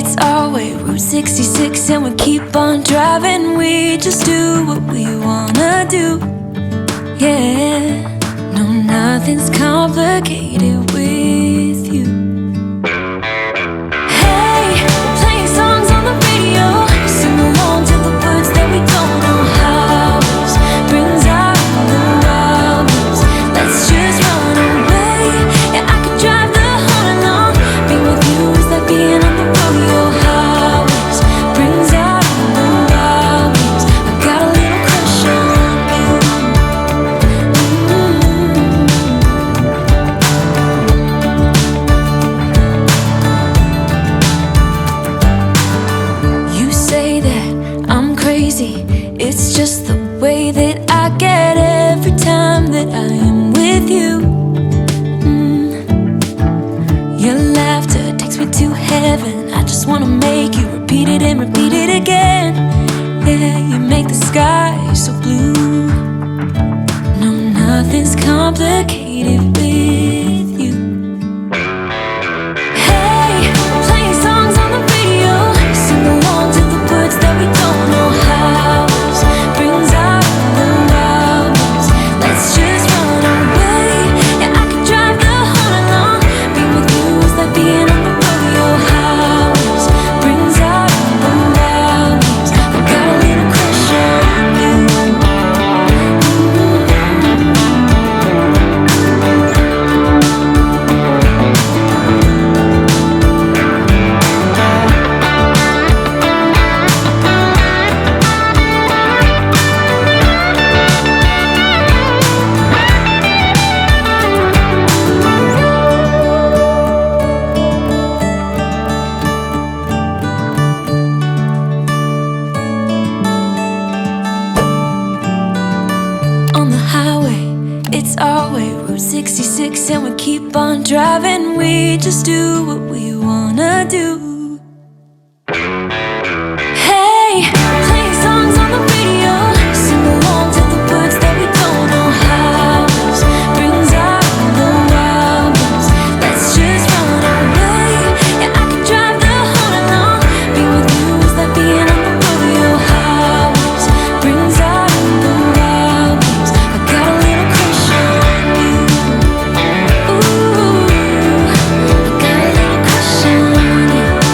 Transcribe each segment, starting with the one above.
It's our way, Route 66, and we keep on driving. We just do what we wanna do. Yeah, no, nothing's complicated with you. Hey, playing songs on the radio, sing along to the words that we don't know how. Brings out the wildness. Let's just run away. Yeah, I could drive the whole night long. Being with you is like being on the rodeo highways. Brings out the wildness. I got a little crush on you. You say that I'm crazy. It's just the way that I get every time that I am with you. Your laughter takes me to heaven. I just wanna make you repeat it and repeat it again. Yeah, you make the sky so blue. No, nothing's complicated with you. Hey, playing songs on the radio, sing along to the words that we don't know how. Brings out the wildness. Let's just run away. Yeah, I could drive the whole night long. Being with you is like being on the rodeo highways. Brings out the wildness. I got a little crush on you. On the highway, it's our way, Route 66, and we keep on driving. We just do what we wanna do. Hey, playing songs on the radio, sing along to the words that we don't know how. Brings out the wildness. Let's just run away. Yeah, I could drive the whole night long. Being with you is like being on the rodeo highways. Brings out the wildness. I got a little crush on you. Ooh, I got a little crush on you.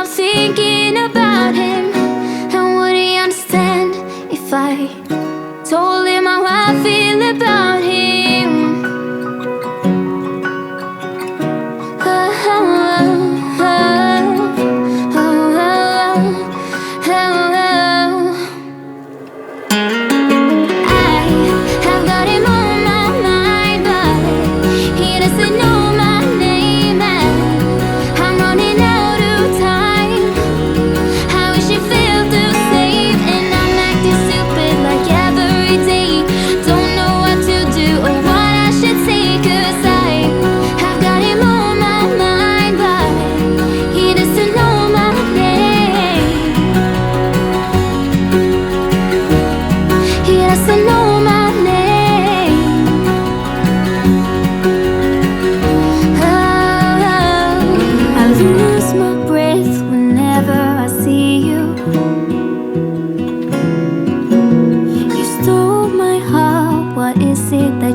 myself thinking about him. And would he understand if I told him how I feel about him?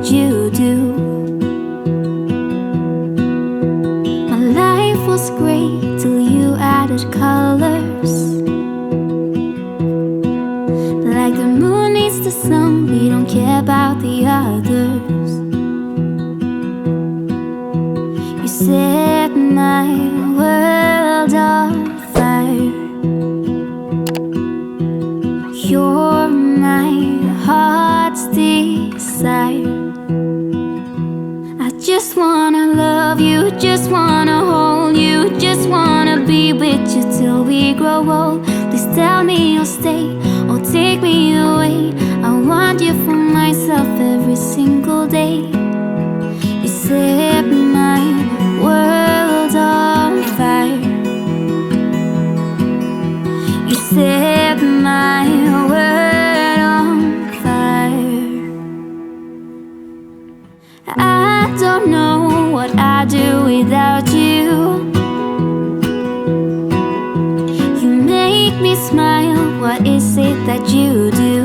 You do. My life was great till you added colors. Like the moon needs the sun, we don't care about the others. You set my world on fire. You're my heart's desire. Just wanna love you, just wanna hold you, just wanna be with you till we grow old. Please tell me you'll stay or take me away. I want you for myself every single day. You set my world on fire. You set my world on fire. I don't know what I'd do without you. You make me smile, what is it that you do?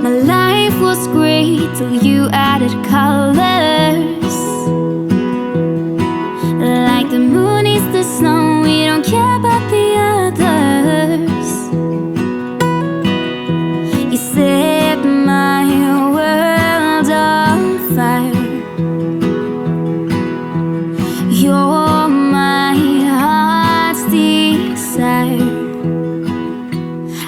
My life was great till you added colors. Like the moon is the sun, we don't care about the others. You set my world on fire. You're my heart's desire.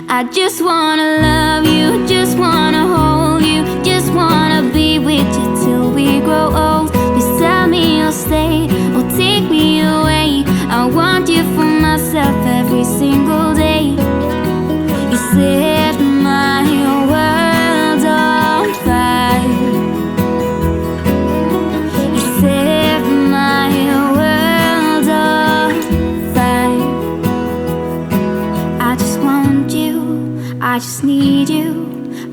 I just wanna love you, just wanna hold you, just wanna be with you till we grow old. Please tell me you'll stay or take me away. I want you for myself every single day. You set my world on fire. You set my world on fire. I just want you, I just need you.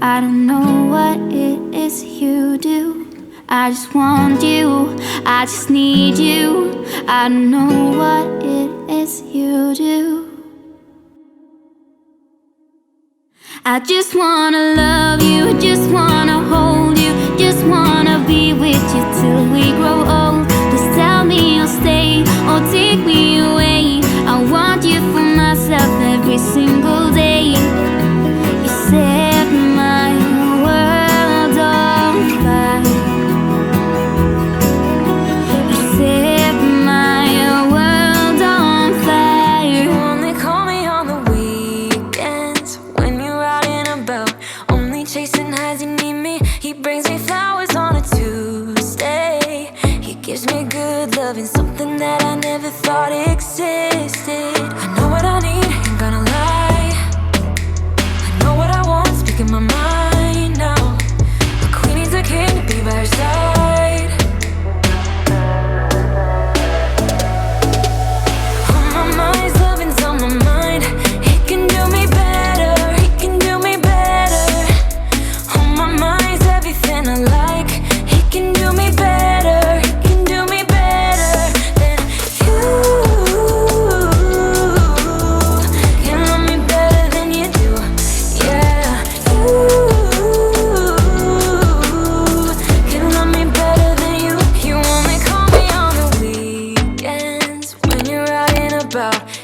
I don't know what it is you do. I just want you, I just need you. I don't know what it is you do. I just wanna love you, just wanna hold you, just wanna be with you till we grow old. Just tell me you'll stay or take me away. I want you for myself every single day. You set my world on fire. You set my world on fire. You only call me on the weekends when you're out and about, only chasing highs. You need me. He brings me flowers on a Tuesday. He gives me good loving, something that I never thought existed. I know what I need, ain't gonna lie. I know what I want, speaking my mind now. A queen needs a king to be by her side. On my mind's loving's on my mind. He can do me better, he can do me better. On my mind's everything I like. He can do me better, he can do me better than you. Can love me better than you do. Yeah, you can love me about.